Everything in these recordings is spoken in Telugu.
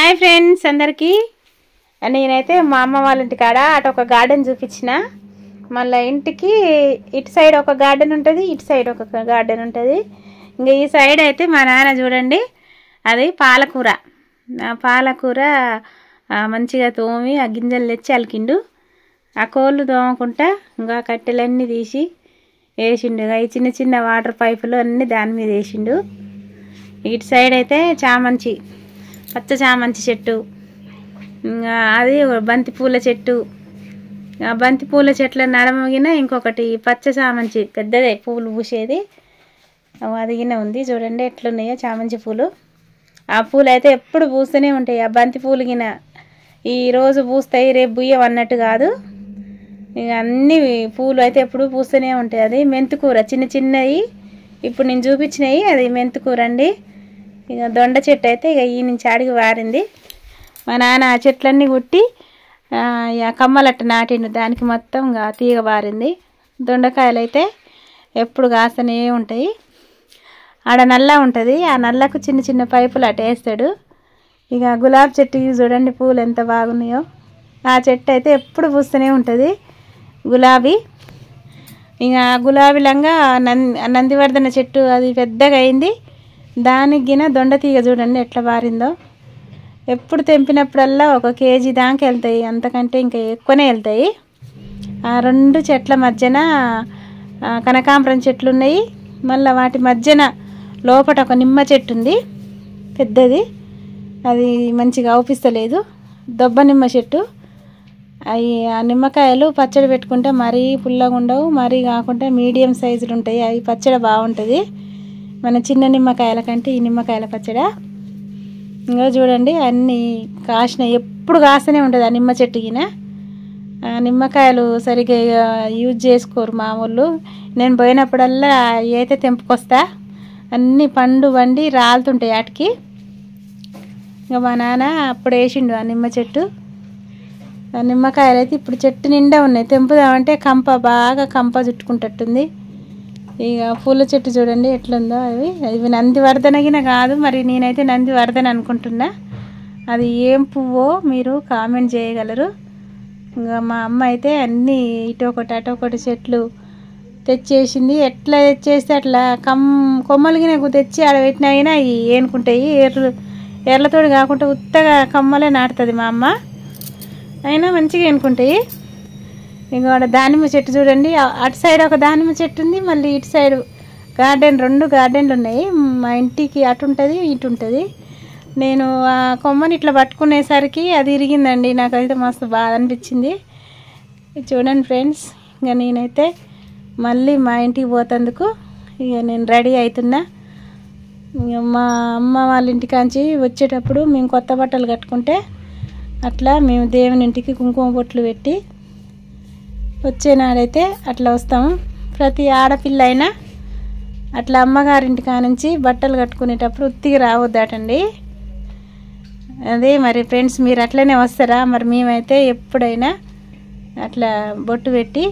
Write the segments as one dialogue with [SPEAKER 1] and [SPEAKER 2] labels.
[SPEAKER 1] హాయ్ ఫ్రెండ్స్ అందరికీ. నేనైతే మా అమ్మ వాళ్ళ ఇంటి కాడ అటు ఒక గార్డెన్ చూపించిన. మళ్ళీ ఇంటికి ఇటు సైడ్ ఒక గార్డెన్ ఉంటుంది, ఇటు సైడ్ ఒక గార్డెన్ ఉంటుంది. ఇంకా ఈ సైడ్ అయితే మా నాన్న చూడండి, అది పాలకూర. పాలకూర మంచిగా తోమి ఆ గింజలు తెచ్చి అలికిండు. ఆ కోళ్ళు తోమకుంటా ఇంకా కట్టెలన్నీ తీసి వేసిండు. ఈ చిన్న చిన్న వాటర్ పైపులు అన్నీ దాని మీద వేసిండు. ఇటు సైడ్ అయితే చామంతి, పచ్చ చామంతి చెట్టు, ఇంకా అది బంతి పూల చెట్టు. ఆ బంతి పూల చెట్ల నడమగిన ఇంకొకటి పచ్చ చామంతి పెద్దదే పూలు పూసేది, అది గిన ఉంది. చూడండి ఎట్లున్నాయో చామంతి పూలు. ఆ పూలు అయితే ఎప్పుడు పూస్తూనే ఉంటాయి. ఆ బంతి పూలు గిన ఈరోజు పూస్తాయి రేపు బుయ్యం అన్నట్టు కాదు, ఇక అన్ని పూలు అయితే ఎప్పుడు పూస్తూనే ఉంటాయి. అది మెంతికూర చిన్న చిన్నవి, ఇప్పుడు నేను చూపించినవి అది మెంతికూర అండి. ఇక దొండ చెట్టు అయితే ఇక ఈ నుంచి అడిగి వారింది. మా నాన్న ఆ చెట్లన్నీ కుట్టి ఇక కమ్మలట్ట నాటిండు, దానికి మొత్తం ఇంకా తీగ వారింది. దొండకాయలు అయితే ఎప్పుడు కాస్తూనే ఉంటాయి. ఆడ నల్ల ఉంటుంది, ఆ నల్లకు చిన్న చిన్న పైపులు అటు వేస్తాడు. ఇక గులాబీ చెట్టు చూడండి పూలు ఎంత బాగున్నాయో. ఆ చెట్టు అయితే ఎప్పుడు పూస్తూనే ఉంటుంది గులాబీ. ఇక గులాబీ లంగా నందివర్ధన చెట్టు అది పెద్దగా అయింది, దానికి గిన దొండ తీగ చూడండి ఎట్లా వారిందో. ఎప్పుడు తెంపినప్పుడల్లా 1 కేజీ దాకా వెళ్తాయి, అంతకంటే ఇంకా ఎక్కువనే వెళ్తాయి. ఆ 2 చెట్ల మధ్యన కనకాంబరం చెట్లు ఉన్నాయి. మళ్ళీ వాటి మధ్యన లోపల ఒక నిమ్మ చెట్టు ఉంది పెద్దది, అది మంచిగా అవుపిస్తలేదు, దొబ్బ నిమ్మ చెట్టు. అవి ఆ నిమ్మకాయలు పచ్చడి పెట్టుకుంటే మరీ పుల్లగా ఉండవు, మరీ కాకుండా మీడియం సైజులు ఉంటాయి. అవి పచ్చడి బాగుంటుంది మన చిన్న నిమ్మకాయల కంటే. ఈ నిమ్మకాయల పచ్చడి ఇంకా చూడండి అన్నీ కాసినాయి, ఎప్పుడు కాస్తూనే ఉంటుంది ఆ నిమ్మ చెట్టుకిన. నిమ్మకాయలు సరిగ్గా యూజ్ చేసుకోరు మామూలు. నేను పోయినప్పుడల్లా అయితే తెంపుకొస్తా, అన్నీ పండు వండి రాలుతుంటాయి వాటికి. ఇంకా మా నాన్న అప్పుడు వేసిండు ఆ నిమ్మ చెట్టు. ఆ నిమ్మకాయలు అయితే ఇప్పుడు చెట్టు నిండా ఉన్నాయి, తెంపుదామంటే బాగా కంప చుట్టుకుంటట్టుంది. ఇక పూల చెట్టు చూడండి ఎట్లుందో. అవి నందివర్ధనగిన కాదు, మరి నేనైతే నందివర్ధన అనుకుంటున్నా. అది ఏం పువ్వో మీరు కామెంట్ చేయగలరు. ఇంకా మా అమ్మ అయితే అన్నీ ఇటొకటి అటొకటి చెట్లు తెచ్చేసింది. ఎట్లా తెచ్చేస్తే అట్లా కొమ్మలు గినకు తెచ్చి ఆడ పెట్టినా అయినా అవి ఏనుకుంటాయి. ఎర్లతోటి కాకుండా ఉత్తగా కొమ్మలే నాటుతుంది మా అమ్మ, అయినా మంచిగా ఏనుకుంటాయి. ఇంకా దానిమ్మ చెట్టు చూడండి, అటు సైడ్ ఒక దానిమ్మ చెట్టు ఉంది, మళ్ళీ ఇటు సైడ్ గార్డెన్, 2 గార్డెన్లు ఉన్నాయి. మా ఇంటికి అటు ఉంటుంది ఇటు ఉంటుంది. నేను ఆ కొమ్మని ఇట్లా పట్టుకునేసరికి అది ఇరిగిందండి, నాకైతే మస్తు బాధ అనిపించింది. చూడండి ఫ్రెండ్స్, ఇంకా నేనైతే మళ్ళీ మా ఇంటికి పోతందుకు ఇక నేను రెడీ అవుతున్నా. ఇక మా అమ్మ వాళ్ళ ఇంటికాంచి వచ్చేటప్పుడు మేము కొత్త బట్టలు కట్టుకుంటే అట్లా మేము దేవుని ఇంటికి కుంకుమ బొట్లు పెట్టి వచ్చేనాడైతే అట్లా వస్తాము. ప్రతి ఆడపిల్ల అయినా అట్లా అమ్మగారింటి కానుంచి బట్టలు కట్టుకునేటప్పుడు ఉత్తిగా రావద్దటండి. అదే మరి ఫ్రెండ్స్, మీరు అట్లనే వస్తారా? మరి మేమైతే ఎప్పుడైనా అట్లా బొట్టు పెట్టి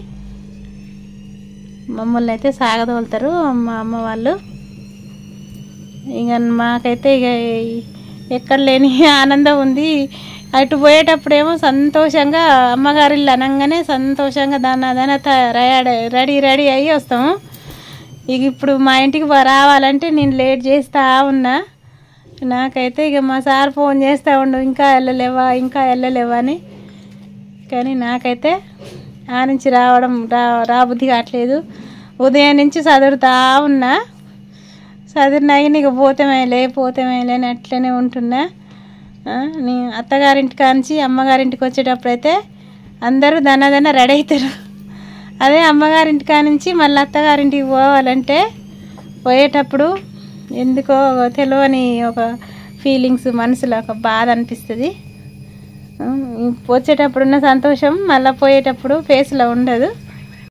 [SPEAKER 1] మమ్మల్ని అయితే సాగదోలుతారు మా అమ్మ వాళ్ళు. ఇక మాకైతే ఇక ఎక్కడ లేని ఆనందం ఉంది. అటు పోయేటప్పుడేమో సంతోషంగా అమ్మగారిల్లు అనగానే సంతోషంగా రెడీ అయ్యి వస్తాము. ఇక ఇప్పుడు మా ఇంటికి రావాలంటే నేను లేట్ చేస్తూ ఉన్నా. నాకైతే ఇక మా సార్ ఫోన్ చేస్తూ ఉండు, ఇంకా వెళ్ళలేవా అని. కానీ నాకైతే ఆ నుంచి రాబుద్ధి కావట్లేదు. ఉదయం నుంచి చదువుతా ఉన్నా, చదివినాక నీకు పోతేమేలే అని అట్లనే ఉంటున్నా. నీ అత్తగారింటి కాంచి అమ్మగారింటికి వచ్చేటప్పుడు అయితే అందరూ దన్న రెడీ అవుతారు. అదే అమ్మగారింటి కానించి మళ్ళీ అత్తగారింటికి పోవాలంటే పోయేటప్పుడు ఎందుకో తెలియని ఒక ఫీలింగ్స్, మనసులో ఒక బాధ అనిపిస్తుంది. వచ్చేటప్పుడున్న సంతోషం మళ్ళీ పోయేటప్పుడు ఫేస్లో ఉండదు.